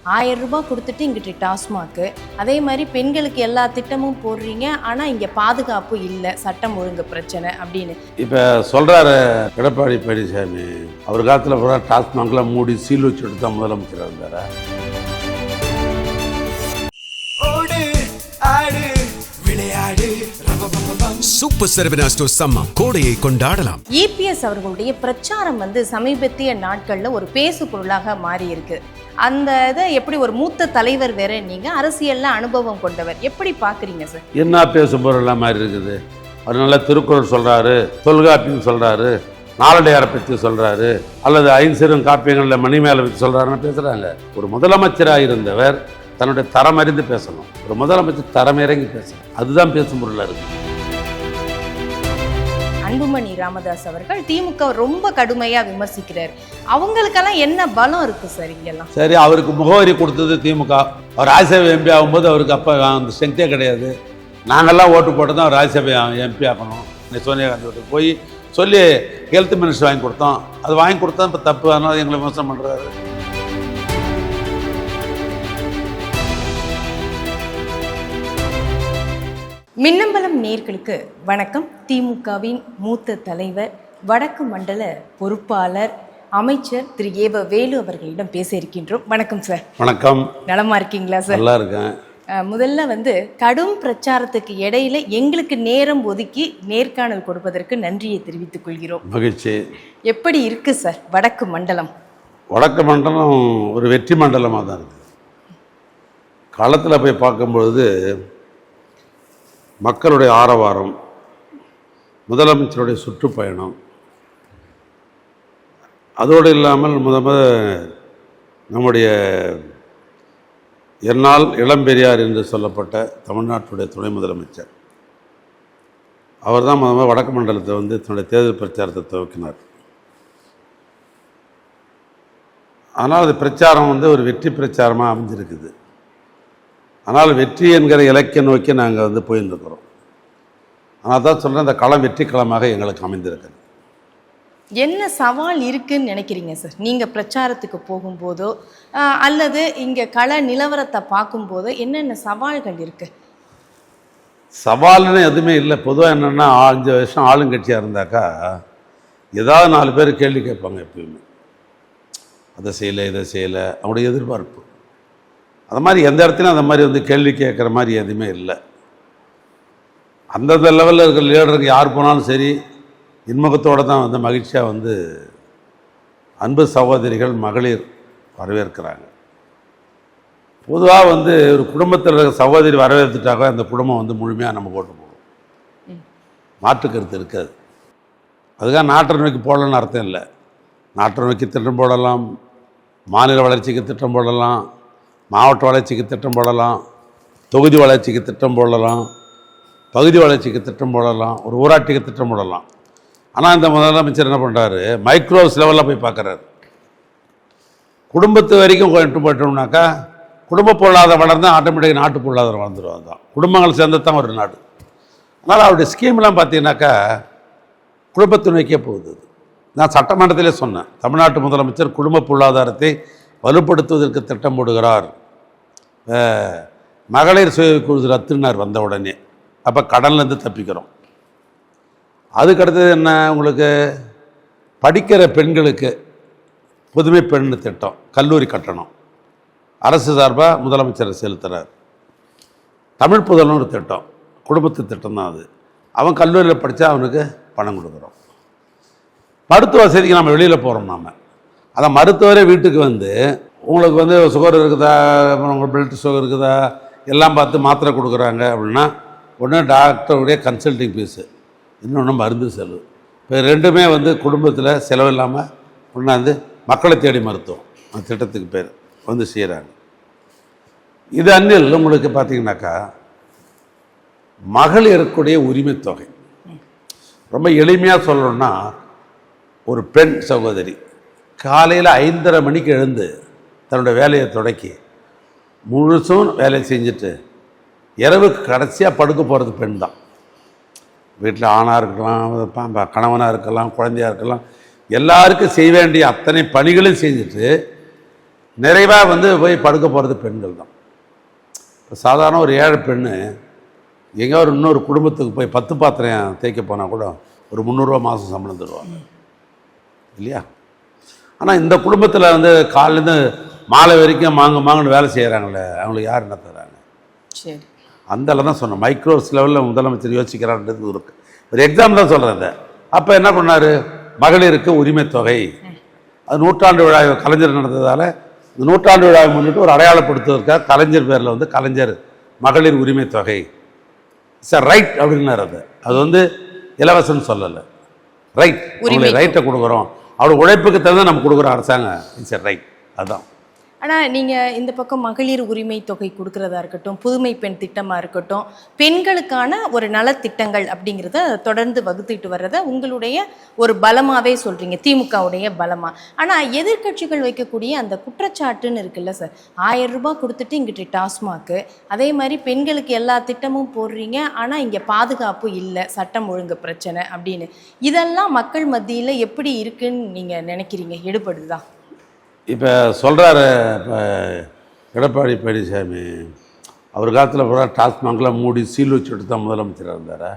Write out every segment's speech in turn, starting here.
ரூபாய் கொடுத்துட்டு இங்கிட்டு டாஸ்மாக்கு, அதே மாதிரி பெண்களுக்கு எல்லா திட்டமும் போடுறீங்க, ஆனால் இங்கே பாதுகாப்பு இல்லை, சட்டம் ஒழுங்கு பிரச்சனை அப்படின்னு. இப்போ சொல்கிறாரு எடப்பாடி பழனிசாமி, அவர் காலத்தில் பூரா டாஸ்மாக்லாம் மூடி சீல் வச்சுட்டு தான் முதலமைச்சராக இருந்தாரா? சூப்பர் சர்வனா ஸ்டோர் சம்மா கோடையை கொண்டாடலாம். இபிஎஸ் அவர்களுடைய பிரச்சாரம் சமீபத்திய நாட்களில் ஒரு பேசு பொருளாக மாறி இருக்கு. அந்த இதை எப்படி ஒரு மூத்த தலைவர் வேற, நீங்க அரசியல்ல அனுபவம் கொண்டவர், எப்படி பாக்குறீங்க சார்? என்ன பேசு பொருளாக மாதிரி இருக்குது? அவர் நல்லா திருக்குறள் சொல்றாரு, தொல்காப்பியம் சொல்றாரு, நாலடியாரை பற்றி சொல்றாரு, அல்லது ஐந்து காப்பியங்களில் மணிமேலை பற்றி சொல்றாருன்னு பேசுறாங்க. ஒரு முதலமைச்சராக இருந்தவர் தன்னுடைய தரம் அறிந்து பேசணும். ஒரு முதலமைச்சர் தரம் இறங்கி பேசணும். அதுதான் பேசும் பொருளாக இருக்கு. அன்புமணி ராமதாஸ் அவர்கள் திமுக ரொம்ப கடுமையா விமர்சிக்கிறார். அவங்களுக்கெல்லாம் என்ன பலம் இருக்கு சார் இங்கெல்லாம்? சரி, அவருக்கு முகவரி கொடுத்தது திமுக. அவர் ராஜ்யசபா எம்பி ஆகும்போது அவருக்கு அப்போ அந்த ஸ்ட்ரென்த்தே கிடையாது. நாங்கள்லாம் ஓட்டு போட்டு தான் அவர் ராஜ்யசபா எம்பி ஆகணும். சோனியா காந்தி வீட்டுக்கு போய் சொல்லி ஹெல்த் மினிஸ்டர் வாங்கி கொடுத்தோம். அது வாங்கி கொடுத்தா இப்போ தப்பு, அதனால எங்களை விமர்சனம் பண்ணுறாரு. மின்னம்பலம் நேயர்களுக்கு வணக்கம். திமுகவின் மூத்த தலைவர், வடக்கு மண்டல பொறுப்பாளர், அமைச்சர் திரு ஏவ வேலு அவர்களிடம் பேச இருக்கின்றோம். வணக்கம் சார். வணக்கம். நலமா இருக்கீங்களா சார்? நல்லா இருக்கேன். முதல்ல கடும் பிரச்சாரத்துக்கு இடையில எங்களுக்கு நேரம் ஒதுக்கி நேர்காணல் கொடுப்பதற்கு நன்றியை தெரிவித்துக் கொள்கிறோம். மகிழ்ச்சி. எப்படி இருக்கு சார் வடக்கு மண்டலம்? வடக்கு மண்டலம் ஒரு வெற்றி மண்டலமாக தான் இருக்குது. களத்தில் போய் பார்க்கும்பொழுது மக்களுடைய ஆரவாரம், முதலமைச்சருடைய சுற்றுப்பயணம், அதோடு இல்லாமல் நம்முடைய என்னால் இளம்பெரியார் என்று சொல்லப்பட்ட தமிழ்நாட்டுடைய துணை முதலமைச்சர், அவர் தான் வடக்கு மண்டலத்தை தன்னுடைய தேர்தல் பிரச்சாரத்தை துவக்கினார். ஆனால் அது பிரச்சாரம் ஒரு வெற்றி பிரச்சாரமாக அமைஞ்சிருக்குது. ஆனால் வெற்றி என்கிற இலக்கிய நோக்கி நாங்கள் போயிருந்துக்கிறோம். ஆனால் தான் சொல்கிறேன், அந்த களம் வெற்றி களமாக எங்களுக்கு அமைந்திருக்குது. என்ன சவால் இருக்குன்னு நினைக்கிறீங்க சார்? நீங்கள் பிரச்சாரத்துக்கு போகும்போதோ அல்லது இங்கே கள நிலவரத்தை பார்க்கும்போதோ என்னென்ன சவால்கள் இருக்கு? சவால்னு எதுவுமே இல்லை. பொதுவாக என்னென்னா, 5 வருஷம் ஆளுங்கட்சியாக இருந்தாக்கா ஏதாவது 4 பேர் கேள்வி கேட்பாங்க. எப்பயுமே அதை செய்யலை, இதை செய்யலை, அவங்களுடைய எதிர்பார்ப்பு. அது மாதிரி எந்த இடத்துலையும் அந்த மாதிரி கேள்வி கேட்குற மாதிரி எதுவுமே இல்லை. அந்தந்த லெவலில் இருக்கிற லீடருக்கு யார் போனாலும் சரி, இன்முகத்தோடு தான் மகிழ்ச்சியாக அன்பு சகோதரிகள், மகளிர் வரவேற்கிறாங்க. பொதுவாக ஒரு குடும்பத்தில் இருக்கிற சகோதரி வரவேற்றுட்டாக்க அந்த குடும்பம் முழுமையாக நம்ம போட்டு போகும். மாற்றுக்கருத்து இருக்காது. அதுக்காக நாட்டை நோக்கி போடலன்னு அர்த்தம் இல்லை. நாட்டை நோக்கி திட்டம் போடலாம், மாநில வளர்ச்சிக்கு திட்டம் போடலாம், மாவட்ட வளர்ச்சிக்கு திட்டம் போடலாம், தொகுதி வளர்ச்சிக்கு திட்டம் போடலாம், பகுதி வளர்ச்சிக்கு திட்டம் போடலாம், ஒரு ஊராட்சிக்கு திட்டம் போடலாம். ஆனால் இந்த முதலமைச்சர் என்ன பண்ணுறாரு, மைக்ரோஸ் லெவலில் போய் பார்க்குறாரு. குடும்பத்து வரைக்கும் கொண்டு போயிட்டோம்னாக்கா குடும்ப பொருளாதாரம் வளர்ந்தால் ஆட்டோமேட்டிக்காக நாட்டு பொருளாதாரம் வளர்ந்துடும். தான் குடும்பங்கள் சேர்ந்து தான் ஒரு நாடு. அதனால் அவருடைய ஸ்கீம்லாம் பார்த்தீங்கன்னாக்கா குடும்பத்தை நோக்கியே போகுது. நான் சட்டமன்றத்திலே சொன்னேன், தமிழ்நாட்டு முதலமைச்சர் குடும்ப பொருளாதாரத்தை வலுப்படுத்துவதற்கு திட்டம் போடுகிறார். மகளிர் சுய குழு ரத்துனார் வந்த உடனே. அப்போ கடன்லேருந்து தப்பிக்கிறோம். அதுக்கடுத்தது என்ன, உங்களுக்கு படிக்கிற பெண்களுக்கு புதுமை பெண் திட்டம், கல்லூரி கட்டணம் அரசு சார்பாக முதலமைச்சர் செலுத்துகிறார். தமிழ் புதல்வன் திட்டம், குடும்பத்து திட்டம் தான் அது. அவன் கல்லூரியில் படித்தா அவனுக்கு பணம் கொடுக்குறோம். மருத்துவ வசதிக்கு நம்ம வெளியில் போகிறோம். நாம் அதை மருத்துவரே வீட்டுக்கு உங்களுக்கு சுகர் இருக்குதா, உங்களுக்கு பிளட் சுகர் இருக்குதா எல்லாம் பார்த்து மாத்திரை கொடுக்குறாங்க. அப்படின்னா ஒன்று டாக்டருடைய கன்சல்டிங் ஃபீஸு, இன்னொன்று மருந்து செலவு. இப்போ ரெண்டுமே குடும்பத்தில் செலவில்லாமல் ஒன்றாந்து மக்களை தேடி மருத்துவம் அந்த திட்டத்துக்கு பேர் செய்கிறாங்க. இது அன்னில் உங்களுக்கு பார்த்தீங்கன்னாக்கா மகளிருக்குடைய உரிமை தொகை ரொம்ப எளிமையாக சொல்லணும்னா, ஒரு பெண் சகோதரி காலையில் 5:30 மணிக்கு எழுந்து தன்னுடைய வேலையை தொடக்கி முழுசும் வேலையை செஞ்சுட்டு இரவுக்கு கடைசியாக படுக்க போகிறது பெண் தான். வீட்டில் ஆணாக இருக்கலாம், கணவனாக இருக்கலாம், குழந்தையாக இருக்கலாம், எல்லாருக்கும் செய்ய வேண்டிய அத்தனை பணிகளையும் செஞ்சுட்டு நிறைவாக வந்து போய் படுக்க போகிறது பெண்கள் தான். இப்போ சாதாரண ஒரு ஏழை பெண்ணு எங்கேயோ ஒரு இன்னொரு குடும்பத்துக்கு போய் 10 பாத்திரம் தேய்க்க போனால் கூட ஒரு 300 ரூபா மாதம் சம்பளம் தருவாங்க இல்லையா? ஆனால் இந்த குடும்பத்தில் வந்து காலையிலேருந்து மாலை வரைக்கும் மாங்கன்னு வேலை செய்கிறாங்களே, அவங்களுக்கு யார் என்ன தராங்க? சரி, அந்தளவு தான் சொன்னேன். மைக்ரோஸ் லெவலில் முதலமைச்சர் யோசிக்கிறான்றது ஒரு எக்ஸாம்பிள் தான் சொல்கிறேன். அப்போ என்ன பண்ணார்? மகளிருக்கு உரிமை தொகை, அது 100ஆண்டு விழா கலைஞர் நடந்ததால் இந்த 100ஆண்டு விழாவை முன்னிட்டு ஒரு அடையாளப்படுத்துவதற்காக கலைஞர் பேரில் வந்து கலைஞர் மகளிர் உரிமை தொகை இட்ஸ் அ ரைட் அப்படின்னாரு. அது வந்து இலவசம்னு சொல்லலை, ரைட். உங்களுக்கு ரைட்டை கொடுக்குறோம், அவரோட உழைப்புக்கு தகுந்த நம்ம கொடுக்குறோம் அரசாங்கம், இட்ஸ் எ ரைட். அதுதான். ஆனால் நீங்கள் இந்த பக்கம் மகளிர் உரிமை தொகை கொடுக்கறதா இருக்கட்டும், புதுமை பெண் திட்டமாக இருக்கட்டும், பெண்களுக்கான ஒரு நலத்திட்டங்கள் அப்படிங்கிறத தொடர்ந்து வகுத்துட்டு வர்றத உங்களுடைய ஒரு பலமாகவே சொல்கிறீங்க, திமுகவுடைய பலமாக. ஆனால் எதிர்க்கட்சிகள் வைக்கக்கூடிய அந்த குற்றச்சாட்டுன்னு இருக்குல்ல சார், 1000 ரூபாய் கொடுத்துட்டு இங்கிட்டு டாஸ்மாக்கு, அதே மாதிரி பெண்களுக்கு எல்லா திட்டமும் போடுறீங்க, ஆனால் இங்கே பாதுகாப்பு இல்லை, சட்டம் ஒழுங்கு பிரச்சனை அப்படின்னு, இதெல்லாம் மக்கள் மத்தியில் எப்படி இருக்குன்னு நீங்கள் நினைக்கிறீங்க? எடுபடுதா? இப்போ சொல்கிறாரு இப்போ எடப்பாடி பழனிசாமி, அவர் காலத்தில் பூரா டாஸ்மாக்லாம் மூடி சீல் வச்சுட்டு தான் முதலமைச்சராக இருந்தார்.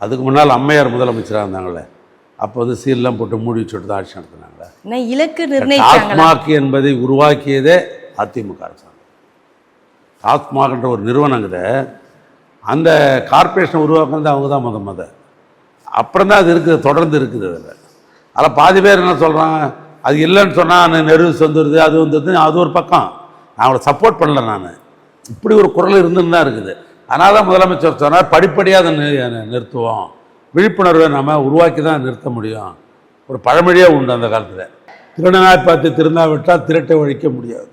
அதுக்கு முன்னால் அம்மையார் முதலமைச்சராக இருந்தாங்களே, அப்போ வந்து சீல்லாம் போட்டு மூடி வச்சுட்டு தான் ஆட்சி நடத்தினாங்க. இலக்கு நிர்ணயிச்சாங்க. டாஸ்மாக் என்பதை உருவாக்கியதே அதிமுக அரசாங்கம். டாஸ்மாக்ன்ற ஒரு நிறுவனங்கிற அந்த கார்பரேஷனை உருவாக்குறது அவங்க தான் முத அப்புறம் தான் அது இருக்குது, தொடர்ந்து இருக்குது. அதில் பாதி பேர் என்ன சொல்கிறாங்க, அது இல்லைன்னு சொன்னால் நெருவு வந்துடுது, அது வந்துடுது, அது ஒரு பக்கம். நான் அவளை சப்போர்ட் பண்ணல. நான் இப்படி ஒரு குரல் இருந்துன்னு தான் இருக்குது. அதனால தான் முதலமைச்சர் சொன்னார், படிப்படியாக அதை நிறுத்துவோம், விழிப்புணர்வை நம்ம உருவாக்கி தான் நிறுத்த முடியும். ஒரு பழமொழியாக உண்டு அந்த காலத்தில், திருடனாய் பார்த்து திருந்தா விட்டால் திருட்டை ஒழிக்க முடியாது,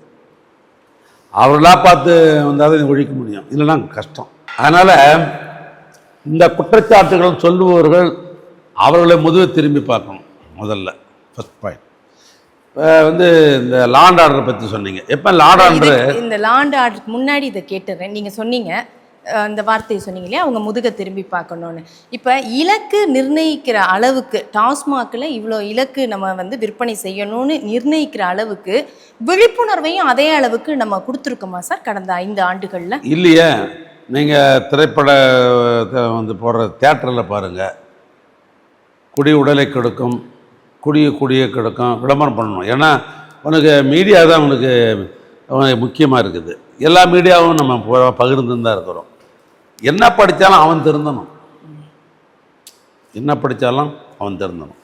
அவர்களாக பார்த்து வந்தால் தான் ஒழிக்க முடியும், இல்லைன்னா கஷ்டம். அதனால் இந்த குற்றச்சாட்டுகள் சொல்லுபவர்கள் அவர்களை முதுவை திரும்பி பார்க்கணும். முதல்ல ஃபர்ஸ்ட் பாயிண்ட். இப்போ வந்து இந்த லாண்ட் ஆர்டரை பற்றி சொன்னீங்க. எப்போ லாண்ட் ஆர்டர், இந்த லாண்ட் ஆர்டருக்கு முன்னாடி இதை கேட்டுறேன். நீங்கள் சொன்னீங்க, அந்த வார்த்தையை சொன்னீங்க இல்லையா, அவங்க முதுகை திரும்பி பார்க்கணுன்னு. இப்போ இலக்கு நிர்ணயிக்கிற அளவுக்கு டாஸ்மாகில் இவ்வளோ இலக்கு நம்ம வந்து விற்பனை செய்யணும்னு நிர்ணயிக்கிற அளவுக்கு விழிப்புணர்வையும் அதே அளவுக்கு நம்ம கொடுத்துருக்கோமா சார் கடந்த 5 ஆண்டுகளில்? இல்லையே. நீங்கள் திரைப்பட வந்து போடுற தியேட்டரில் பாருங்கள், குடி உடலை கெடுக்கும், குடியை கெடுக்கும், விளம்பரம் பண்ணணும். ஏன்னா உனக்கு மீடியா தான் உனக்கு முக்கியமாக இருக்குது. எல்லா மீடியாவும் நம்ம பகிர்ந்துன்னு தான் இருக்கிறோம். என்ன படித்தாலும் அவன் திருந்தணும், என்ன படித்தாலும் அவன் திருந்தணும்.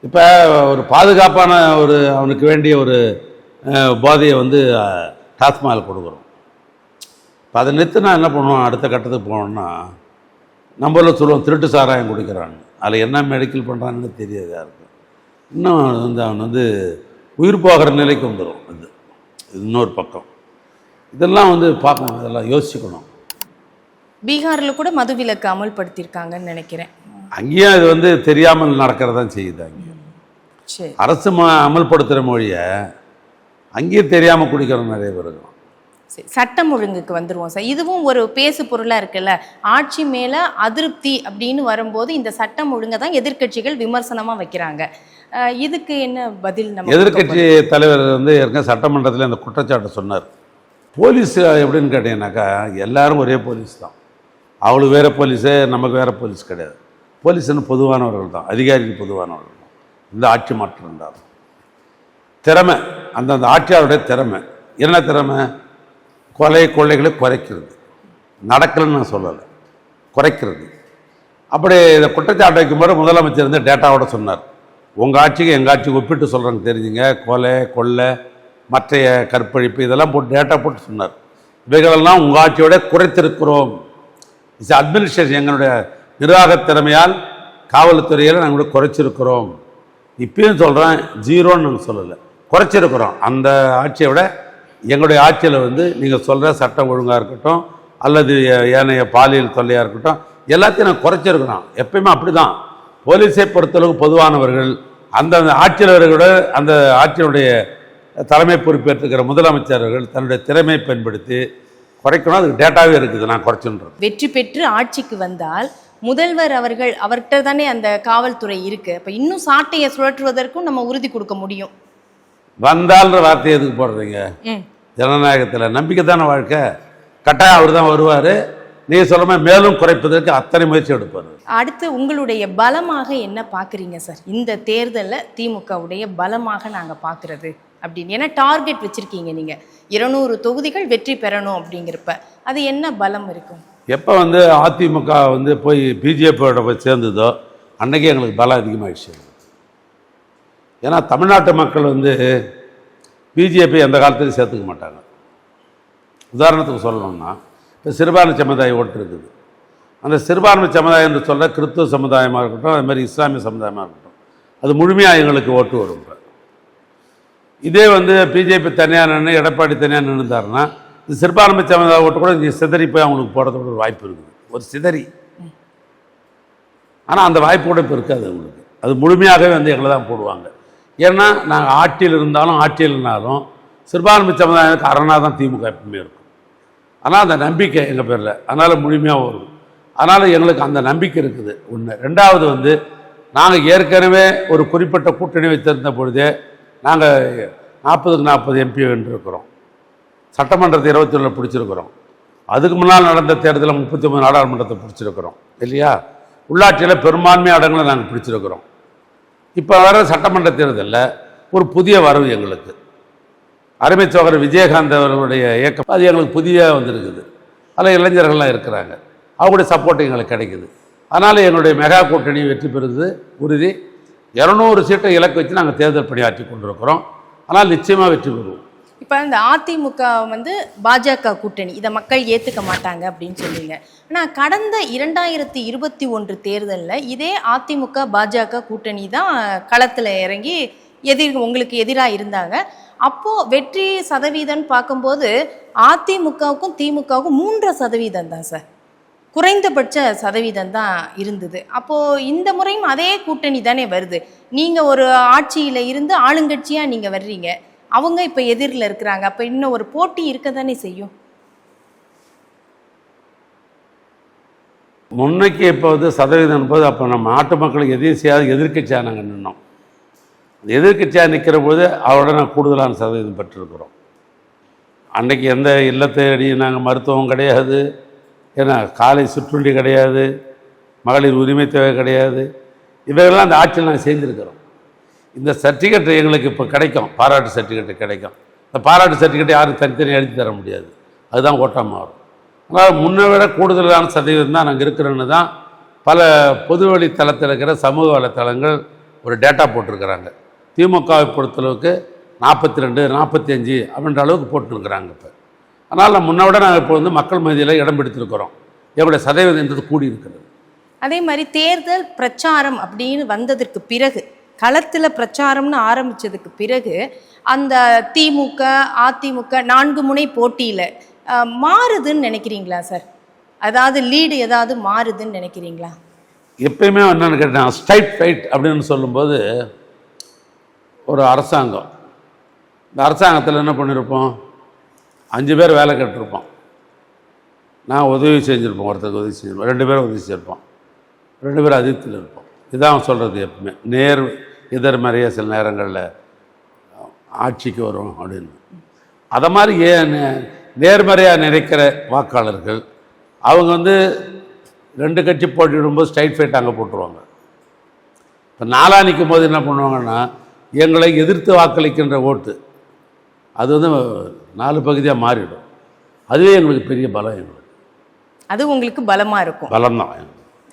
இப்போ ஒரு பாதுகாப்பான ஒரு அவனுக்கு வேண்டிய ஒரு போதையை வந்து டாஸ்மாகில் கொடுக்குறோம். இப்போ அதை நிறுத்தினா என்ன பண்ணுவோம்? அடுத்த கட்டத்துக்கு போனோம்னா நம்மள சொல்லுவோம் திருட்டு சாராயம் குடிக்கிறான்னு. அதில் என்ன மெடிக்கல் பண்ணுறான்னு தெரியாது யாருக்கு. இன்னும் வந்து அவன் வந்து உயிர் போகிற நிலைக்கு வந்துடும். அது இன்னொரு பக்கம். இதெல்லாம் வந்து பார்க்கணும், இதெல்லாம் யோசிக்கணும். பீகாரில் கூட மதுவிலக்கு அமல்படுத்தியிருக்காங்கன்னு நினைக்கிறேன். அங்கேயும் இது வந்து தெரியாமல் நடக்கிறதான் செய்யுது. அங்கேயும் சரி, அரசு அமல்படுத்துகிற மொழியை அங்கேயும் தெரியாமல் குடிக்கிறோம் நிறைய பேர் இருக்கிறோம். சரி, சட்டம் ஒழுங்குக்கு வந்துடுவோம் சார். இதுவும் ஒரு பேசு பொருளாக இருக்குல்ல, ஆட்சி மேலே அதிருப்தி அப்படின்னு வரும்போது இந்த சட்டம் ஒழுங்கை தான் எதிர்க்கட்சிகள் விமர்சனமாக வைக்கிறாங்க. இதுக்கு என்ன பதில்? நம்ம எதிர்க்கட்சி தலைவர் வந்து ஏற்கனவே சட்டமன்றத்தில் அந்த குற்றச்சாட்டை சொன்னார். போலீஸ் எப்படின்னு கேட்டீங்கன்னாக்கா எல்லாரும் ஒரே போலீஸ் தான், அவளுக்கு வேறு போலீஸு, நமக்கு வேறு போலீஸ் கிடையாது. போலீஸ்ன்னு பொதுவானவர்கள் தான், அதிகாரிகள் பொதுவானவர்கள் தான். இந்த ஆட்சி மாற்றம் இருந்தாலும் திறமை, அந்தந்த ஆட்சியாளருடைய திறமை என்ன திறமை? கொள்ளைகளை குறைக்கிறது. நடக்கலன்னு நான் சொல்லலை, குறைக்கிறது. அப்படி இந்த குற்றச்சாட்டு வைக்கும்போது முதலமைச்சர் வந்து டேட்டாவோட சொன்னார், உங்கள் ஆட்சிக்கு எங்கள் ஆட்சிக்கு ஒப்பிட்டு சொல்கிறாங்க தெரிஞ்சுங்க, கொள்ளை மற்றைய கற்பழிப்பு இதெல்லாம் போட்டு டேட்டா போட்டு சொன்னார். இவைகளெல்லாம் உங்கள் ஆட்சியோட குறைத்திருக்கிறோம். இட்ஸ் அட்மினிஸ்ட்ரேஷன், எங்களுடைய நிர்வாக திறமையால் காவல்துறையில் நாங்கள் குறைச்சிருக்கிறோம். இப்பயும் சொல்கிறேன், ஜீரோன்னு நாங்கள் சொல்லலை, குறைச்சிருக்கிறோம். அந்த ஆட்சியை விட எங்களுடைய ஆட்சியில் வந்து நீங்கள் சொல்கிற சட்டம் ஒழுங்காக இருக்கட்டும் அல்லது ஏனைய பாலியல் தொல்லையாக இருக்கட்டும் எல்லாத்தையும் நான் குறைச்சிருக்கிறோம். எப்பயுமே அப்படி தான். போலீஸை பொறுத்தளவுக்கு பொதுவானவர்கள், அந்த ஆட்சியாளர்களோட அந்த ஆட்சியினுடைய தலைமை பொறுப்பேற்றுக்கிற முதலமைச்சர்கள் தன்னுடைய திறமையை பயன்படுத்தி குறைக்கணும். அதுக்கு டேட்டாவே இருக்குது, நான் குறைச்சுன்றது. வெற்றி பெற்று ஆட்சிக்கு வந்தால் முதல்வர் அவர்கிட்ட தானே அந்த காவல்துறை இருக்குது. அப்போ இன்னும் சாட்டையை சுழற்றுவதற்கும் நம்ம உறுதி கொடுக்க முடியும். வந்தால்ன்ற வார்த்தையை எதுக்கு போடுறீங்க? ஜனநாயகத்தில் நம்பிக்கை தானே வாழ்க்கை. கட்டாயம் அவர் தான் வருவார். நீங்கள் சொல்ல மாதிரி மேலும் குறைப்பதற்கு அத்தனை முயற்சி எடுப்பார். அடுத்து உங்களுடைய பலமாக என்ன பார்க்குறீங்க சார் இந்த தேர்தலில்? திமுகவுடைய பலமாக நாங்கள் பார்க்குறது அப்படின்னு ஏன்னா டார்கெட் வச்சுருக்கீங்க நீங்கள் 200 தொகுதிகள் வெற்றி பெறணும் அப்படிங்கிறப்ப அது என்ன பலம் இருக்கும்? எப்போ அதிமுக போய் பிஜேபியோட போய் சேர்ந்ததோ அன்றைக்கே எங்களுக்கு பலம் அதிகமாகிடுச்சு. ஏன்னா தமிழ்நாட்டு மக்கள் பிஜேபி எந்த காலத்துலையும் சேர்த்துக்க மாட்டாங்க. உதாரணத்துக்கு சொல்லணும்னா இப்போ சிறுபான்மை சமுதாய ஓட்டு இருக்குது. அந்த சிறுபான்மை சமுதாயம் என்று சொல்ல கிறிஸ்துவ சமுதாயமாக இருக்கட்டும், அது மாதிரி இஸ்லாமிய சமுதாயமாக இருக்கட்டும், அது முழுமையாக எங்களுக்கு ஓட்டு வரும். இதே பிஜேபி தனியாக நின்று எடப்பாடி தனியாக நின்றுந்தாருன்னா இந்த சிறுபான்மை சமுதாய ஓட்டு கூட இங்கே சிதறி போய் அவங்களுக்கு போடுறதுக்கு ஒரு வாய்ப்பு இருக்குது, ஒரு சிதறி. ஆனால் அந்த வாய்ப்பு கூட இப்போ இருக்காது அவங்களுக்கு. அது முழுமையாகவே எங்களை தான் போடுவாங்க. ஏன்னா நாங்கள் ஆட்சியில் இருந்தாலும் ஆட்சியில் இருந்தாலும் சிறுபான்மை சமுதாயத்துக்கு அரணாக தான் திமுக எப்பவுமே இருக்கும். ஆனால் அந்த நம்பிக்கை எங்கள் பேரில், அதனால் முழுமையாக வரும். அதனால் எங்களுக்கு அந்த நம்பிக்கை இருக்குது. ஒன்று. ரெண்டாவது நாங்கள் ஏற்கனவே ஒரு குறிப்பிட்ட கூட்டணி வைத்திருந்த பொழுதே நாங்கள் 40க்கு 40 எம்பி வென்றிருக்கிறோம். சட்டமன்றத்தை 21 பிடிச்சிருக்கிறோம். அதுக்கு முன்னால் நடந்த தேர்தலில் 39 நாடாளுமன்றத்தை பிடிச்சிருக்கிறோம் இல்லையா? உள்ளாட்சியில் பெரும்பான்மை இடங்களை நாங்கள் பிடிச்சிருக்கிறோம். இப்போ வர சட்டமன்ற தேர்தலில் ஒரு புதிய வரவு எங்களுக்கு. அருமை சோழர் விஜயகாந்த் அவர்களுடைய இயக்கம் அது எங்களுக்கு புதிய வந்திருக்குது. அதில் இளைஞர்கள்லாம் இருக்கிறாங்க, அவங்களுடைய சப்போர்ட் எங்களுக்கு கிடைக்குது. அதனால் எங்களுடைய மெகா கூட்டணி வெற்றி பெறுவது உறுதி. 200 சீட்டை இலக்கு வச்சு நாங்கள் தேர்தல் பணியாற்றி கொண்டிருக்கிறோம். ஆனால் நிச்சயமாக வெற்றி பெறுவோம். இப்போ இந்த அதிமுக பாஜக கூட்டணி இதை மக்கள் ஏற்றுக்க மாட்டாங்க அப்படின்னு சொல்லுவீங்க. ஆனால் கடந்த 2021 தேர்தலில் இதே அதிமுக பாஜக கூட்டணி தான் களத்தில் இறங்கி உங்களுக்கு எதிராக இருந்தாங்க. அப்போது வெற்றி சதவீதம்னு பார்க்கும்போது அதிமுகவுக்கும் திமுகவுக்கும் 3% தான் சார், குறைந்தபட்ச சதவீதம் தான் இருந்தது. அப்போது இந்த முறையும் அதே கூட்டணி தானே வருது. நீங்கள் ஒரு ஆட்சியில் இருந்து ஆளுங்கட்சியாக நீங்கள் வர்றீங்க, அவங்க இப்போ எதிரில் இருக்கிறாங்க. அப்போ இன்னும் ஒரு போட்டி இருக்க தானே செய்யும். முன்னைக்கு இப்போ சதவீதம் போது அப்போ நம்ம நாட்டு மக்களுக்கு எதையும் செய்யாத எதிர்கட்சியாக நாங்கள் நின்னோம். எதிர்கட்சியாக நிற்கிற போது அவரோட நான் கூடுதலான சதவீதம் பெற்றிருக்கிறோம். அன்றைக்கி எந்த இல்லத்தை நாங்கள் மருத்துவம் கிடையாது, ஏன்னா காலை சிற்றுண்டி கிடையாது, மகளிர் உரிமை தேவை கிடையாது, இவைகள்லாம் அந்த ஆட்சியில் நாங்கள் சேர்ந்துருக்கிறோம். இந்த சர்டிஃபிகேட் எங்களுக்கு இப்போ கிடைக்கும், பாராட்டு சர்டிஃபிகேட் கிடைக்கும். இந்த பாராட்டு சர்டிஃபிகேட் யாரும் தனித்தனியாக எழுதி தர முடியாது, அதுதான் ஓட்டாக மாறும். அதனால் முன்னை விட கூடுதலான சதவீதம் தான் நாங்கள் இருக்கிறோன்னு தான் பல பொது வழித்தளத்தில் இருக்கிற சமூக வலைத்தளங்கள் ஒரு டேட்டா போட்டிருக்கிறாங்க. திமுகவை பொறுத்தளவுக்கு 42, 45 அப்படின்ற அளவுக்கு போட்டுருக்குறாங்க இப்போ. அதனால் முன்ன விட நாங்கள் இப்போ மக்கள் மத்தியில் இடம் பிடித்திருக்கிறோம். எங்களுடைய சதவீதம் கூடி இருக்கிறது. அதே மாதிரி தேர்தல் பிரச்சாரம் அப்படின்னு வந்ததற்கு பிறகு, களத்தில் பிரச்சாரம்னு ஆரம்பித்ததுக்கு பிறகு அந்த திமுக அதிமுக 4 முனை போட்டியில் மாறுதுன்னு நினைக்கிறீங்களா சார்? அதாவது லீடு ஏதாவது மாறுதுன்னு நினைக்கிறீங்களா? எப்பயுமே என்னென்னு கேட்டேன், ஸ்ட்ரைட் ஃபைட் அப்படின்னு சொல்லும்போது ஒரு அரசாங்கம், இந்த அரசாங்கத்தில் என்ன பண்ணியிருப்போம், 5 பேர் வேலை கேட்டிருப்போம், நான் உதவி செஞ்சுருப்போம், ஒருத்தருக்கு உதவி செஞ்சுருப்போம், 2 பேரும் உதவி செஞ்சுருப்போம், 2 பேர் அதிர்த்தில் இருப்போம். இதான் சொல்கிறது. எப்பவுமே எதிர்மறைய சில நேரங்களில் ஆட்சிக்கு வரும் அப்படின்னு. அதை மாதிரி நேர்மறையாக நினைக்கிற வாக்காளர்கள் அவங்க 2 கட்சி போட்டிடும்போது ஸ்ட்ரைட் ஃபைட் அங்கே போட்டுருவாங்க. இப்போ 4 நிற்கும் போது என்ன பண்ணுவாங்கன்னா, எங்களை எதிர்த்து வாக்களிக்கின்ற ஓட்டு அது 4 பகுதியாக மாறிடும். அதுவே எங்களுக்கு பெரிய பலம். எங்களுக்கு அது உங்களுக்கு பலமாக இருக்கும். பலம்தான்.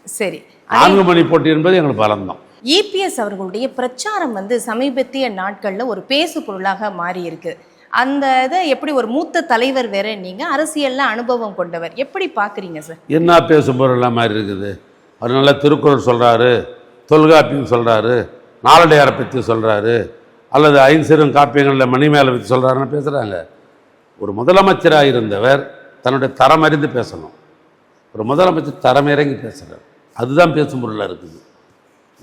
சரி, 4 மணி போட்டி என்பது எங்களுக்கு பலம்தான். இபிஎஸ் அவர்களுடைய பிரச்சாரம் சமீபத்திய நாட்களில் ஒரு பேசு பொருளாக மாறி இருக்கு. அந்த இதை எப்படி ஒரு மூத்த தலைவர் வேற, நீங்கள் அரசியலில் அனுபவம் கொண்டவர், எப்படி பார்க்குறீங்க சார்? என்ன பேசும் பொருளாக மாதிரி இருக்குது. அவர் நல்லா திருக்குறள் சொல்கிறாரு, தொல்காப்பியம் சொல்கிறாரு, நாலடியாரை பற்றி சொல்கிறாரு, அல்லது 5 சிறும் காப்பியங்களில் மணிமேலை பற்றி சொல்கிறாருன்னு பேசுகிறாங்க. ஒரு முதலமைச்சராக இருந்தவர் தன்னுடைய தரம் அறிந்து பேசணும். ஒரு முதலமைச்சர் தரம் இறங்கி பேசுகிறார், அதுதான் பேசும் பொருளாக இருக்குது.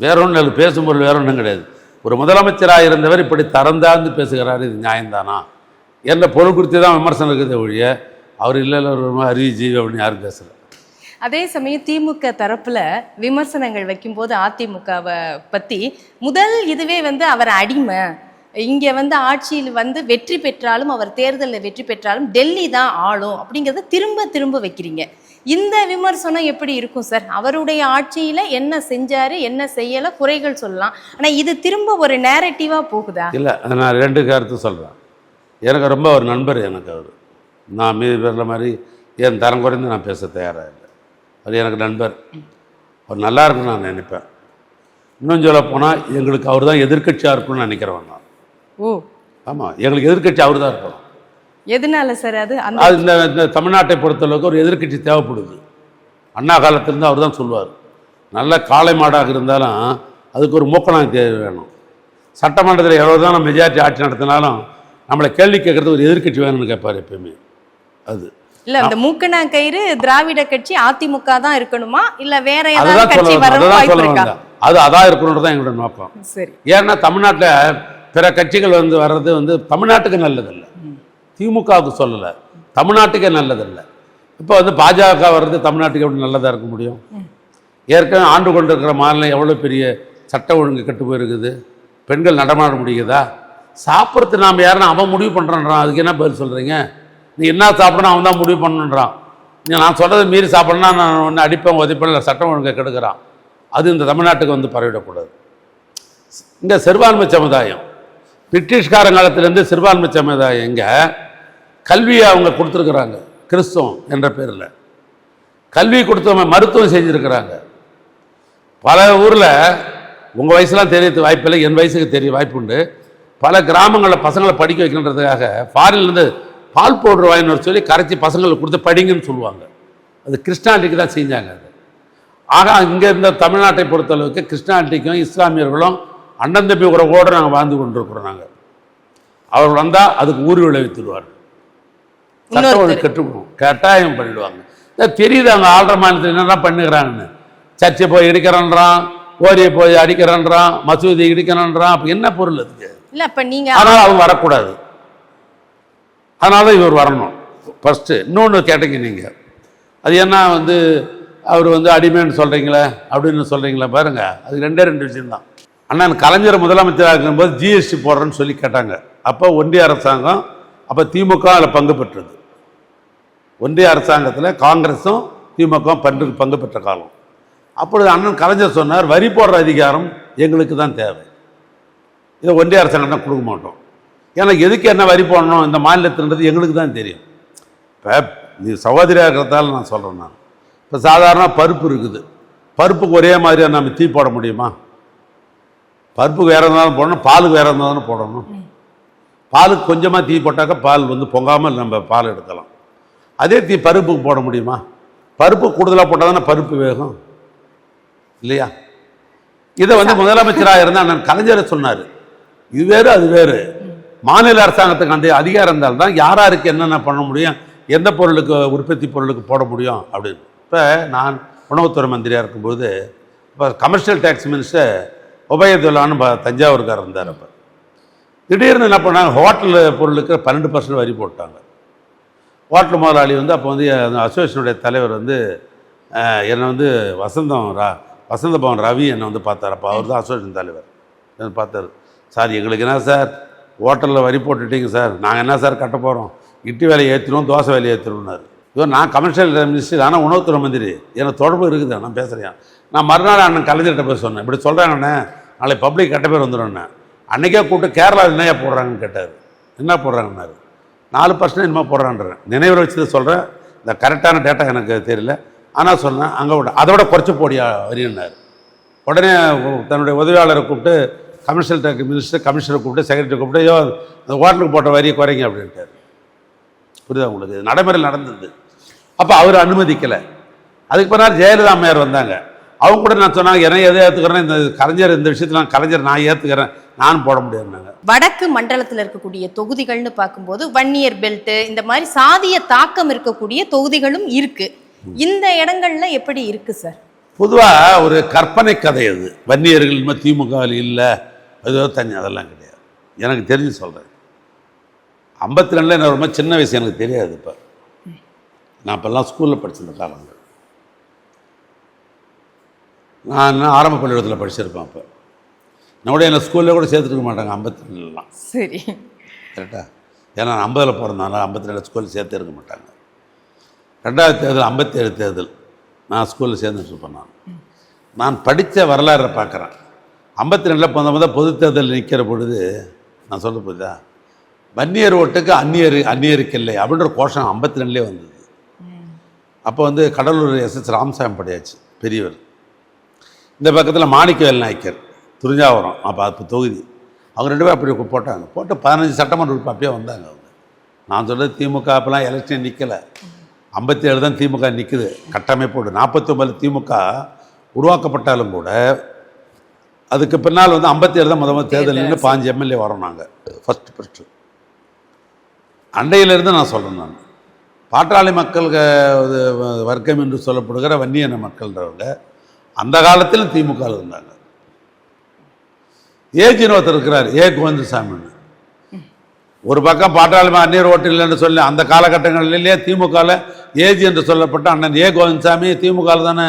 வேற ஒன்றும் இல்லை, பேசும் பொருள் வேற ஒன்றும் கிடையாது. ஒரு முதலமைச்சராக இருந்தவர் இப்படி தரந்தாழ்ந்து பேசுகிறாரு, இது நியாயம்தானா என்ற பொருள் குறித்து தான் விமர்சனம் இருக்குது ஒழிய அவர் இல்லை ஒரு அறிவிஜீவி அப்படின்னு யாரும் பேசலை. அதே சமயம் திமுக தரப்பில் விமர்சனங்கள் வைக்கும்போது அதிமுகவை பற்றி முதல் இதுவே அவர் அடிமை, இங்க வந்து ஆட்சியில் வந்து வெற்றி பெற்றாலும், அவர் தேர்தலில் வெற்றி பெற்றாலும் டெல்லி தான் ஆளும் அப்படிங்கிறத திரும்ப திரும்ப வைக்கிறீங்க. இந்த விமர்சனம் எப்படி இருக்கும் சார்? அவருடைய ஆட்சியில என்ன செஞ்சாரு, என்ன செய்யல, குறைகள் சொல்லலாம். ஆனா இது திரும்ப ஒரு நேரட்டிவா போகுதா? இல்லை, நான் 2 கருத்து சொல்கிறேன். எனக்கு ரொம்ப ஒரு நண்பர் எனக்கு அவர். நான் மீது பேர்ல மாதிரி என் தரம் குறைந்து நான் பேச தயாராக இல்லை. அவர் எனக்கு நண்பர். அவர் நல்லா இருக்குன்னு நான் நினைப்பேன். இன்னும் சொல்ல போனால் எங்களுக்கு அவர் தான் எதிர்க்கட்சியாக இருக்கணும்னு நினைக்கிறவன் நான். ஓ, ஆமாம், எங்களுக்கு எதிர்க்கட்சி அவர் தான் இருக்கணும். எதனால சார் அது? அது இந்த தமிழ்நாட்டை பொறுத்தளவுக்கு ஒரு எதிர்க்கட்சி தேவைப்படுது. அண்ணா காலத்திலேருந்து அவர் தான் சொல்லுவார், நல்ல காளை மாடாக இருந்தாலும் அதுக்கு ஒரு மூக்கணாங்க வேணும். சட்டமன்றத்தில் எவ்வளோ தான் நம்ம மெஜாரிட்டி ஆட்சி நடத்தினாலும் நம்மளை கேள்வி கேட்குறது ஒரு எதிர்க்கட்சி வேணும்னு கேட்பார் எப்பயுமே. அது இல்ல, அந்த மூக்கணா கயிறு திராவிட கட்சி அதிமுக தான் இருக்கணுமா, இல்ல வேற ஏதாவது அதுதான் கட்சி சொல்ல வரணும் அதுதான் வாய்ப்பு சொல்ல இருக்கா? வந்தேன். அது அதான் இருக்கணுன்றது தான் எங்களோட நோக்கம். சரி. ஏன்னா தமிழ்நாட்டில் பிற கட்சிகள் வந்து வர்றது வந்து தமிழ்நாட்டுக்கு நல்லதில்லை, திமுகவுக்கு சொல்லலை, தமிழ்நாட்டுக்கே நல்லதில்லை. இப்போ வந்து பாஜக வர்றது தமிழ்நாட்டுக்கு எப்படி நல்லதாக இருக்க முடியும்? ஏற்கனவே ஆண்டு கொண்டு இருக்கிற மாநிலம் எவ்வளோ பெரிய சட்ட ஒழுங்கு கெட்டு போயிருக்குது. பெண்கள் நடமாட முடியுதா? சாப்பிட்றது நாம் யாருன்னா அவன் முடிவு பண்ணுறான்றான். அதுக்கு என்ன பதில் சொல்கிறீங்க? நீ என்ன சாப்பிடணும் அவன் தான் முடிவு பண்ணுன்றான். நான் சொல்கிறத மீறி சாப்பிட்னா நான் ஒன்று அடிப்பேன், உதைப்பேன், சட்டம் ஒழுங்கை கெடுக்கிறான். அது இந்த தமிழ்நாட்டுக்கு வந்து பரவிடக்கூடாது. இந்த சிறுபான்மை சமுதாயம் பிரிட்டிஷ்காரன் காலத்திலேருந்து சிறுபான்மை சமுதாயம் இங்கே கல்வியை அவங்க கொடுத்துருக்குறாங்க. கிறிஸ்தவம் என்ற பேரில் கல்வி கொடுத்தவங்க மருத்துவம் செஞ்சுருக்கிறாங்க. பல ஊரில் உங்கள் வயசுலாம் தெரியறது வாய்ப்பில்லை, என் வயசுக்கு தெரிய வாய்ப்பு உண்டு. பல கிராமங்களில் பசங்களை படிக்க வைக்கின்றதுக்காக ஃபாரின்லேருந்து பால் பவுடர் வாங்கினு சொல்லி கரைச்சி பசங்களுக்கு கொடுத்து படிங்கன்னு சொல்லுவாங்க. அது கிறிஸ்டானிட்டிக்கு தான் செஞ்சாங்க. அது ஆக இங்கே இருந்த தமிழ்நாட்டை பொறுத்தளவுக்கு கிறிஸ்டானிட்டிக்கும் இஸ்லாமியர்களும் அண்ணன் தம்பி உறவோடு நாங்கள் வாழ்ந்து கொண்டிருக்கிறோம். நாங்கள் அவர்கள் வந்தால் அதுக்கு ஊர் விளைவித்துடுவார்கள், சட்டம் ஒழுங்கு கெட்டுப்போம், கட்டாயம் பண்ணிடுவாங்க. தெரியுது அவங்க ஆள்ற மாநிலத்தில் என்னென்ன பண்ணுகிறாங்கன்னு. சர்ச்சை போய் இடிக்கிறன்றான், ஓரியை போய் அடிக்கிறன்றான், மசூதி இடிக்கிறன்றான். அப்போ என்ன பொருள் அதுக்கு? இல்ல, அப்ப நீங்க அதனால் அவங்க வரக்கூடாது. அதனால இவர் வரணும் ஃபஸ்ட்டு. இன்னொன்று கேட்டீங்க நீங்கள், அது என்ன வந்து அவர் வந்து அடிமைன்னு சொல்கிறீங்களே அப்படின்னு சொல்கிறீங்களே பாருங்க, அது 2 விஷயம்தான். அண்ணன் கலைஞர் முதலமைச்சராக இருக்கும்போது ஜிஎஸ்டி போடுறேன்னு சொல்லி கேட்டாங்க. அப்போ ஒன்றிய அரசாங்கம், அப்போ திமுக அதில் பங்கு பெற்றது. ஒன்றிய அரசாங்கத்தில் காங்கிரஸும் திமுக பங்கு பெற்ற காலம். அப்பொழுது அண்ணன் கலைஞர் சொன்னார், வரி போடுற அதிகாரம் எங்களுக்கு தான் தேவை, இதை ஒன்றிய அரசாங்கம் தான் கொடுக்க மாட்டோம். ஏன்னா எதுக்கு என்ன வரி போடணும் இந்த மாநிலத்தின்றது எங்களுக்கு தான் தெரியும். இப்போ நீ சகோதரியாக இருக்கிறதால நான் சொல்கிறேன். நான் இப்போ சாதாரண பருப்பு இருக்குது, பருப்புக்கு ஒரே மாதிரியாக நம்ம தீ போட முடியுமா? பருப்புக்கு வேறு இருந்தாலும் போடணும், பாலுக்கு வேறு இருந்தாலும் போடணும். பாலுக்கு கொஞ்சமாக தீ போட்டாக்கா பால் வந்து பொங்காமல் நம்ம பால் எடுக்கலாம். அதே தீ பருப்புக்கு போட முடியுமா? பருப்பு கூடுதலாக போட்டால் தானே பருப்பு வேகும் இல்லையா? இதை வந்து முதலமைச்சராக இருந்தால் அண்ணன் கலைஞர் சொன்னார், இது வேறு அது வேறு. மாநில அரசாங்கத்துக்கு அந்த அதிகாரம் இருந்தால் தான் யாராருக்கு என்னென்ன பண்ண முடியும், எந்த பொருளுக்கு உற்பத்தி பொருளுக்கு போட முடியும் அப்படின்னு. இப்போ நான் உணவுத்துறை மந்திரியாக இருக்கும்போது இப்போ கமர்ஷியல் டேக்ஸ் மினிஸ்டர் உபயதுல்லான்னு தஞ்சாவூருக்கார் இருந்தார். அப்போ திடீர்னு என்ன பண்ணாங்க, ஹோட்டல் பொருளுக்கு 12% வரி போட்டாங்க. ஹோட்டல் முதலாளி வந்து அப்போ வந்து அந்த அசோசியேஷனுடைய தலைவர் வந்து என்னை வந்து வசந்த பவன் ரவி என்னை வந்து பார்த்தார். அப்போ அவர் தான் அசோசியேஷன் தலைவர். என்ன பார்த்தார், சார் எங்களுக்கு என்ன சார் ஹோட்டலில் வரி போட்டுட்டீங்க சார், நாங்கள் என்ன சார் கட்ட போகிறோம், இட்லி வேலையை ஏற்றிடுவோம், தோசை வேலையை ஏற்றிடுவோம்னாரு. இவர் நான் கமர்ஷியல் மினிஸ்டர், ஆனால் உணவுத்துறை மந்திரி, எனக்கு தொடர்பு இருக்குது, நான் பேசுகிறேன். நான் மறுநாள் அண்ணன் கலைஞர்கிட்ட போய் சொன்னேன், இப்படி சொல்கிறாங்கண்ணே நாளைக்கு பப்ளிக் கட்ட பேர் வந்துடும்ண்ணே. அன்றைக்கே கூப்பிட்டு கேரளாவில் என்னையா போடுறாங்கன்னு கேட்டார். என்ன போடுறாங்கன்னாரு, 4% என்னமோ போடுறான்றேன். நினைவில் வச்சு சொல்கிறேன், இந்த கரெக்டான டேட்டா எனக்கு தெரியல, ஆனால் சொன்னேன் அங்கே விட அதை விட குறைச்சி போடியா வரின்னார். உடனே தன்னுடைய உதவியாளரை கூப்பிட்டு கமர்ஷியல் டேக்ஸ் மினிஸ்டர் கமிஷனரை கூப்பிட்டு செக்ரட்டரி கூப்பிட்டு, ஐயோ அந்த ஹோட்டலுக்கு போட்ட வரியை குறைங்க அப்படின்ட்டார். புரியுதா உங்களுக்கு? நடைமுறையில் நடந்தது. அப்போ அவர் அனுமதிக்கலை. அதுக்கு பிறகு ஜெயலலிதா அம்மையார் வந்தாங்க. அவங்க கூட நான் சொன்னாங்க, என்ன எதை ஏற்றுக்கிறேன், இந்த கலைஞர் இந்த விஷயத்தில் நான் ஏற்றுக்கிறேன், நான் போட முடியாதுன்னாங்க. வடக்கு மண்டலத்தில் இருக்கக்கூடிய தொகுதிகள்னு பார்க்கும்போது வன்னியர் பெல்ட், இந்த மாதிரி சாதிய தாக்கம் இருக்கக்கூடிய தொகுதிகளும் இருக்கு. இந்த இடங்கள்ல எப்படி இருக்கு சார்? பொதுவாக ஒரு கற்பனை கதை அது. வன்னியர்கள் இனிமேல் திமுகவில் இல்லை, அது தனி, அதெல்லாம் கிடையாது. எனக்கு தெரிஞ்சு சொல்கிறேன். 52 என்ன ரொம்ப சின்ன வயசு, எனக்கு தெரியாது. இப்போ நான் இப்போல்லாம் ஸ்கூலில் படிச்சிருந்த காலங்கள், நான் ஆரம்ப பள்ளிக்கூடத்தில் படிச்சிருப்பேன். அப்போ கூட என்னை ஸ்கூலில் கூட சேர்த்துருக்க மாட்டாங்க 52லாம். சரி. கரெக்டாக, ஏன்னா நான் 50 பிறந்தனால 52 ஸ்கூலில் சேர்த்து இருக்க மாட்டாங்க. 2வது தேர்தல் 57 தேர்தல் நான் ஸ்கூலில் சேர்ந்துட்டுருப்பேன். நான் படித்த வரலாறை பார்க்குறேன். 52 முதல் பொது தேர்தல் நிற்கிற பொழுது நான் சொல்ல போதா வன்னியர் ஓட்டுக்கு அந்நியருக்கு இல்லை அப்படின்ற கோஷம் 52லே வந்தது. அப்போ வந்து கடலூர் எஸ்எஸ் ராமசாமி படையாச்சு பெரியவர், இந்த பக்கத்தில் மாணிக்கவேல் நாயக்கர் துரிஞ்சாவரம், அப்போ தொகுதி, அவங்க 2 பேரும் அப்படி போட்டாங்க. போட்டு 15 சட்டமன்ற உறுப்பு அப்பயே வந்தாங்க அவங்க. நான் சொல்கிறது திமுக அப்போலாம் எலெக்ஷன் நிற்கலை, 57 தான் திமுக நிற்குது கட்டமைப்போடு. 49 திமுக உருவாக்கப்பட்டாலும் கூட அதுக்கு பின்னால் வந்து 57 தான் முதல் தேர்தல் நின்று 5 எம்எல்ஏ வரோம் நாங்கள் ஃபஸ்ட்டு. அண்டையிலிருந்து நான் சொல்கிறேன், நான் பாட்டாளி மக்கள் வர்க்கம் என்று சொல்லப்படுகிற வன்னியன மக்கள்ன்றவங்க அந்த காலத்திலும் திமுக இருந்தாங்க. ஏஜின்னு ஒருத்தர் இருக்கிறார், கோவிந்தசாமின்னு. ஒரு பக்கம் பாட்டாளி அந்நியர் ஓட்டு இல்லைன்னு சொல்லி அந்த காலகட்டங்களிலேயே திமுகவில் ஏஜி என்று சொல்லப்பட்ட அண்ணன் கோவிந்தசாமி திமுகவில் தானே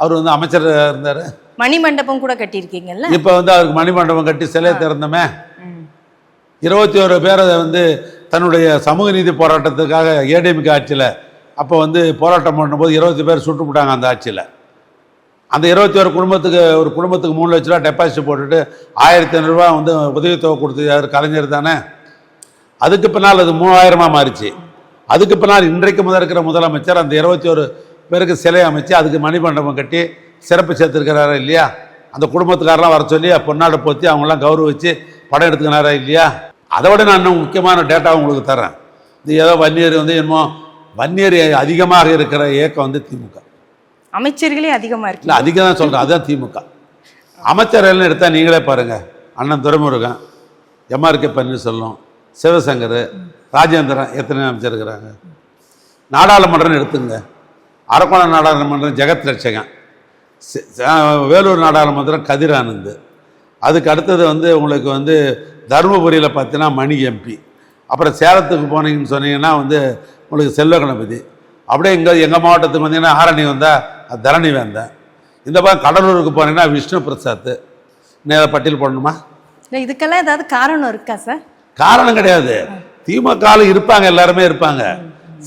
அவர் வந்து அமைச்சர் இருந்தார். மணிமண்டபம் கூட கட்டியிருக்கீங்கல்ல. இப்போ வந்து அவருக்கு மணிமண்டபம் கட்டி சிலை திறந்தமே. 21 பேரை வந்து தன்னுடைய சமூக நீதி போராட்டத்துக்காக ஏடிஎம்கே ஆட்சியில் அப்போ வந்து போராட்டம் பண்ணும்போது 20 பேர் சுட்டு போட்டாங்க அந்த ஆட்சியில். அந்த 21 குடும்பத்துக்கு ஒரு குடும்பத்துக்கு 3 லட்ச ரூபா டெபாசிட் போட்டுட்டு 1500 ரூபா வந்து உதவித்தொகை கொடுத்து யார் கலைஞர் தானே. அதுக்கு பின்னால் அது 3000 மாறிச்சு. அதுக்கு பின்னால் இன்றைக்கு இருக்கிற முதலமைச்சர் அந்த 21 பேருக்கு சிலை அமைச்சு அதுக்கு மணிமண்டபம் கட்டி சிறப்பு சேர்த்துருக்கிறாரா இல்லையா? அந்த குடும்பத்துக்காரெலாம் வர சொல்லி பொன்னாடை போற்றி அவங்களாம் கௌரவிச்சு படம் எடுத்துக்கினாரா இல்லையா? அதை விட நான் இன்னும் முக்கியமான டேட்டா உங்களுக்கு தரேன். இது ஏதோ வன்னியர் வந்து என்னமோ வன்னியர் அதிகமாக இருக்கிற இயக்கம் வந்து திமுக. அமைச்சர்களே அதிகமாக இருக்கு. இல்லை அதிகம் தான் சொல்கிறேன், அதுதான் திமுக. அமைச்சர்கள்னு எடுத்தால் நீங்களே பாருங்கள், அண்ணன் துரைமுருகன், எம்ஆர்கே பன்னீர்செல்வம், சிவசங்கர், ராஜேந்திரன், எத்தனை அமைச்சர் இருக்கிறாங்க. நாடாளுமன்றம் எடுத்துங்க, அரக்கோணம் நாடாளுமன்றம் ஜெகத் ரட்சகன், வேலூர் நாடாளுமன்றம் கதிர் ஆனந்த். அதுக்கு அடுத்தது வந்து உங்களுக்கு வந்து தருமபுரியில் பார்த்தீங்கன்னா மணி எம்பி. அப்புறம் சேலத்துக்கு போனீங்கன்னு சொன்னீங்கன்னா வந்து உங்களுக்கு செல்வ கணபதி. அப்படியே எங்கள் மாவட்டத்துக்கு வந்தீங்கன்னா ஆரணி வந்தால் தரணி வேந்தேன். இந்த பக்கம் கடலூருக்கு போனீங்கன்னா விஷ்ணு பிரசாத். இன்னும் பட்டியல் போடணுமா? இல்லை, இதுக்கெல்லாம் ஏதாவது காரணம் இருக்கா சார்? காரணம் கிடையாது, திமுகவில் இருப்பாங்க, எல்லாருமே இருப்பாங்க.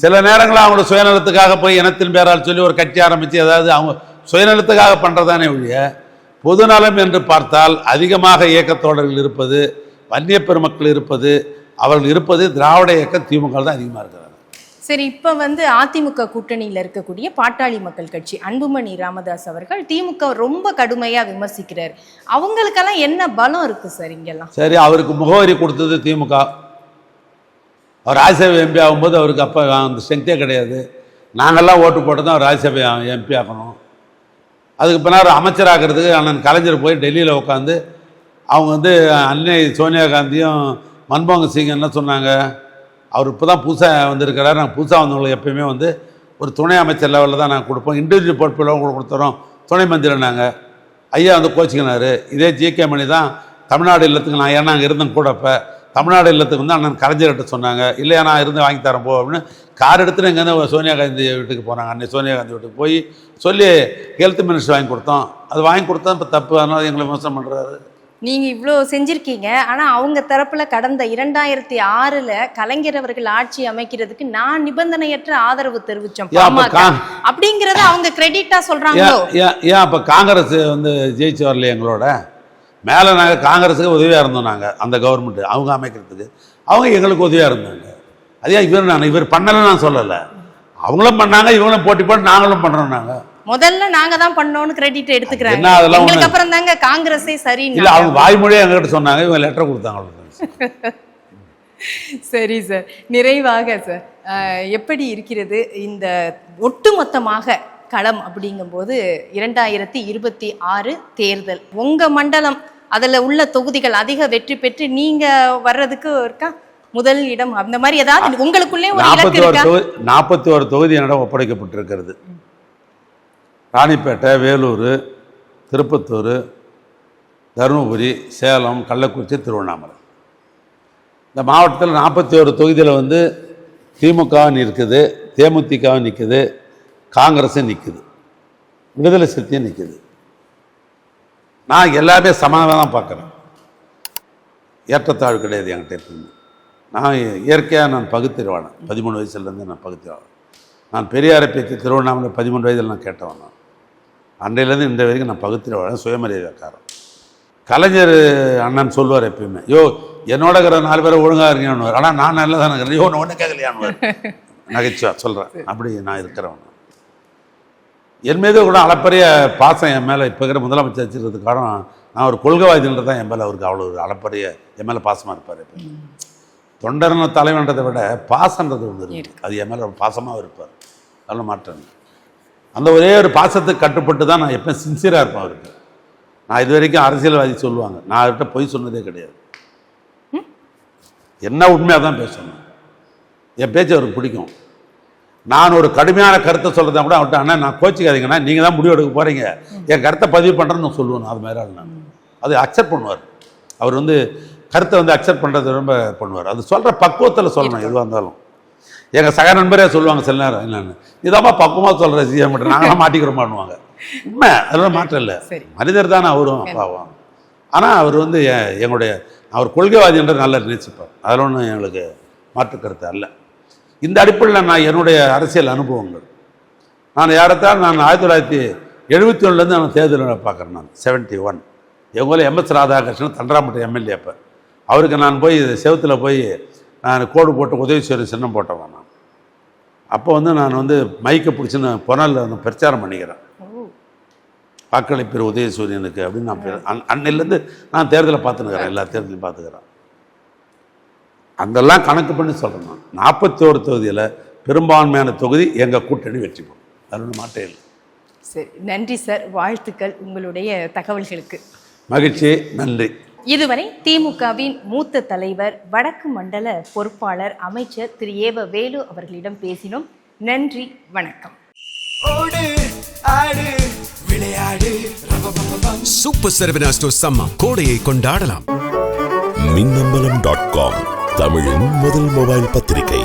சில நேரங்களில் அவங்களோட சுயநலத்துக்காக போய் இனத்தின் பேரால் சொல்லி ஒரு கட்சி ஆரம்பித்து ஏதாவது அவங்க சுயநலத்துக்காக பண்ணுறதானே ஒழிய பொதுநலம் என்று பார்த்தால் அதிகமாக இயக்கத்தோழர்கள் இருப்பது, வன்னிய பெருமக்கள் இருப்பது, அவர்கள் இருப்பது திராவிட இயக்கம் திமுக தான் அதிகமாக இருக்கிறாங்க. சரி, இப்போ வந்து அதிமுக கூட்டணியில் இருக்கக்கூடிய பாட்டாளி மக்கள் கட்சி அன்புமணி ராமதாஸ் அவர்கள் திமுக ரொம்ப கடுமையாக விமர்சிக்கிறார். அவங்களுக்கெல்லாம் என்ன பலம் இருக்கு சார் இங்கெல்லாம்? சரி, அவருக்கு முகவரி கொடுத்தது திமுக. அவர் ராஜ்யசபை எம்பி ஆகும்போது அவருக்கு அப்போ அந்த ஸ்ட்ரென்த்தே கிடையாது. நாங்கள்லாம் ஓட்டு போட்டு தான் அவர் ராஜ்யசபை எம்பி ஆகணும். அதுக்கு பின்னால் அமைச்சராகிறதுக்கு அண்ணன் கலைஞர் போய் டெல்லியில் உட்காந்து அவங்க வந்து அன்னை சோனியா காந்தியும் மன்மோகன் சிங் என்ன சொன்னாங்க, அவர் இப்போ தான் புதுசாக வந்திருக்கிறார், நாங்கள் புதுசாக வந்தவங்களுக்கு எப்பயுமே வந்து ஒரு துணை அமைச்சர் லெவலில் தான் நாங்கள் கொடுப்போம், இண்டிவிஜுவல் போர்ட்ஃபோலியோ உங்களுக்கு கொடுத்துறோம், துணை மந்திரினாங்க. ஐயா வந்து கோச்சிக்கினார். இதே ஜிகே மணி தான் தமிழ்நாடு இல்லத்துக்கு நான் ஏன்னா அங்கே இருந்தேன் கூட, இப்போ தமிழ்நாடு இல்லத்துக்கு வந்து அண்ணன் கலைஞர்கிட்ட சொன்னாங்க, இல்லையா நான் இருந்து வாங்கி தரேன் போ அப்படின்னு கார் எடுத்துகிட்டு இங்கேருந்து சோனியா காந்தி வீட்டுக்கு போனாங்க. அன்னை சோனியா காந்தி வீட்டுக்கு போய் சொல்லி ஹெல்த் மினிஸ்டர் வாங்கி கொடுத்தோம். அது வாங்கி கொடுத்தா இப்போ தப்பு, அதனால எங்களை விமர்சனம் பண்ணுறாரு. நீங்கள் இவ்வளோ செஞ்சுருக்கீங்க, ஆனால் அவங்க தரப்பில் கடந்த 2006 கலைஞர் அவர்கள் ஆட்சி அமைக்கிறதுக்கு நான் நிபந்தனையற்ற ஆதரவு தெரிவித்தோம் அப்படிங்கிறத அவங்க கிரெடிட்டா சொல்கிறாங்களோ? ஏன் அப்போ காங்கிரஸ் வந்து ஜெயிச்சு வரல எங்களோட மேலே? நாங்கள் காங்கிரஸுக்கு உதவியாக இருந்தோம். நாங்கள் அந்த கவர்மெண்ட்டு அவங்க அமைக்கிறதுக்கு அவங்க எங்களுக்கு உதவியாக இருந்தாங்க. அதே இவர் பண்ணலை நான் சொல்லலை, அவங்களும் பண்ணாங்க, இவங்களும் போட்டி போட்டு நாங்களும் பண்ணுறோம். நாங்கள் முதல்ல நாங்க தான் பண்ணோம்னு கிரெடிட் எடுத்துக்கிறாங்க, எங்களுக்கு அப்புறம் தாங்க காங்கிரஸே சரி இல்லை. அவங்க வாய்மொழியே எங்ககிட்ட சொன்னாங்க, இவங்க லெட்டர் கொடுத்தாங்க. சரி சார், நிறைவாக சார் எப்படி இருக்கிறது இந்த ஒட்டுமொத்தமாக களம் அப்படிங்கும்போது 2026 தேர்தல் உங்க மண்டலம் அதுல உள்ள தொகுதிகள் அதிக வெற்றி பெற்று நீங்க வர்றதுக்கு இருக்கா முதல் இடம் அந்த மாதிரி ஏதாவது உங்களுக்குள்ளே ஒரு இலக்கு இருக்கா? 41 தொகுதி என்னிடம் ஒப்படைக்கப்பட்டிருக்கிறது. ராணிப்பேட்டை, வேலூர், திருப்பத்தூர், தருமபுரி, சேலம், கள்ளக்குறிச்சி, திருவண்ணாமலை. இந்த மாவட்டத்தில் 41 தொகுதியில் வந்து திமுகவும் இருக்குது, தேமுதிகவும் நிற்குது, காங்கிரஸும் நிற்குது, விடுதலை சிறுத்தையும் நிற்குது. நான் எல்லாமே சமாதானம் தான் பார்க்குறேன். ஏற்றத்தாழ்வு கிடையாது என்கிட்ட எப்பவுமே. நான் இயற்கையாக நான் பகுத்திருவானேன். 13 வயசுலேருந்து நான் பகுத்திருவானேன். நான் பெரியாரை பேச்சு திருவண்ணாமலை 13 வயதில் நான் கேட்டவன். நான் அன்றையிலேருந்து இந்த வரைக்கும் நான் பகுத்திருவானேன், சுயமரியாதைக்காரன். கலைஞர் அண்ணன் சொல்லுவார் எப்பயுமே, என்னோட இருக்கிற 4 பேரை ஒழுங்காக இருக்கேன்னு. ஆனால் நான் நல்லா தானே இருக்கிறேன், ஒன்று கேட்கலையான்னு நகைச்சுவா சொல்கிறேன். அப்படி நான் இருக்கிறவன். என் மீது கூட அளப்பரிய பாசம் என் மேலே இப்போ இருக்கிற முதலமைச்சர் வச்சுருக்கிறதுக்கு காரணம், நான் ஒரு கொள்கைவாதின்றது தான் என் மேலே அவருக்கு அவ்வளோ ஒரு அளப்பரிய என் மேலே பாசமாக இருப்பார். இப்போ தொண்டர்ன தலைவன்றதை விட பாசன்றது ஒன்று இருக்குது, அது என் மேலே பாசமாக இருப்பார். அதெல்லாம் மாற்றேன். அந்த ஒரே ஒரு பாசத்துக்கு கட்டுப்பட்டு தான் நான் எப்போ சின்சியராக இருப்பேன் அவருக்கு. நான் இது வரைக்கும் அரசியல்வாதி சொல்லுவாங்க, நான் அவர்கிட்ட பொய் சொன்னதே கிடையாது. என்ன உண்மையாக தான் பேசணும். என் பேச்சு அவருக்கு பிடிக்கும். நான் ஒரு கடுமையான கருத்தை சொல்கிறத கூட அவர்கிட்ட, அண்ணா நான் கோச்சிக்காதீங்கன்னா, நீங்கள் தான் முடிவு எடுக்க போகிறீங்க, என் கருத்தை பதிவு பண்ணுறேன்னு நான் சொல்லுவேன். அது மாதிரி ஆள் நான். அது அக்செப்ட் பண்ணுவார் அவர். கருத்தை அக்செப்ட் பண்ணுறது ரொம்ப பண்ணுவார். அது சொல்கிற பக்குவத்தில் சொல்லணும். எதுவாக இருந்தாலும் எங்கள் சக நண்பரே சொல்லுவாங்க சில நேரம், என்னென்னு இதாம்மா பக்குவமாக சொல்கிற சிஎம் நாங்களாம் மாட்டிக்கிறோமான்னுவாங்க. உண்மை, அதெல்லாம் மாற்றம் இல்லை. மனிதர் தானே அவரும் அப்பாவும். ஆனால் அவர் எங்களுடைய அவர் கொள்கைவாதி என்று நல்லா நினைச்சுப்பார். அதில் ஒன்றும் எங்களுக்கு மாற்று கருத்து அல்ல. இந்த அடிப்படையில் நான் என்னுடைய அரசியல் அனுபவங்கள், நான் யாரைத்தான் நான் 1971 நான் தேர்தலில் பார்க்குறேன். நான் 71 எங்கூரில் MS ராதாகிருஷ்ணன் தண்டராம்பட்டு எம்எல்ஏ. அப்போ அவருக்கு நான் போய் செவத்தில் போய் நான் கோடு போட்டு உதவி செய்கிற சின்னம் போட்டவன் நான். அப்போ நான் மைக்கை பிடிச்சின்னு புனலில் பிரச்சாரம் பண்ணிக்கிறேன், வாக்களிப்பிற உதயசூரியனுக்கு அப்படின்னு. நான் அன்னிலேருந்து நான் தேர்தலை பார்த்துனுக்கிறேன், எல்லா தேர்தலையும் பார்த்துக்கிறேன். அங்கெல்லாம் கணக்கு பண்ணி சொல்கிறேன். நான் 41 தொகுதியில் பெரும்பான்மையான தொகுதி எங்கள் கூட்டணி வெற்றி பெறும். அது ஒன்றும் மாட்டே இல்லை. சரி, நன்றி சார், வாழ்த்துக்கள் உங்களுடைய தகவல்களுக்கு. மகிழ்ச்சி, நன்றி. இதுவரை திமுகவின் மூத்த தலைவர், வடக்கு மண்டல பொறுப்பாளர், அமைச்சர் திரு ஏவ வேலு அவர்களிடம் பேசினோம். நன்றி, வணக்கம். சூப்பர் சரவணா ஸ்டோர் சம்மர் கோடையை கொண்டாடலாம். மின்னம்பலம்.com தமிழின் முதல் மொபைல் பத்திரிகை.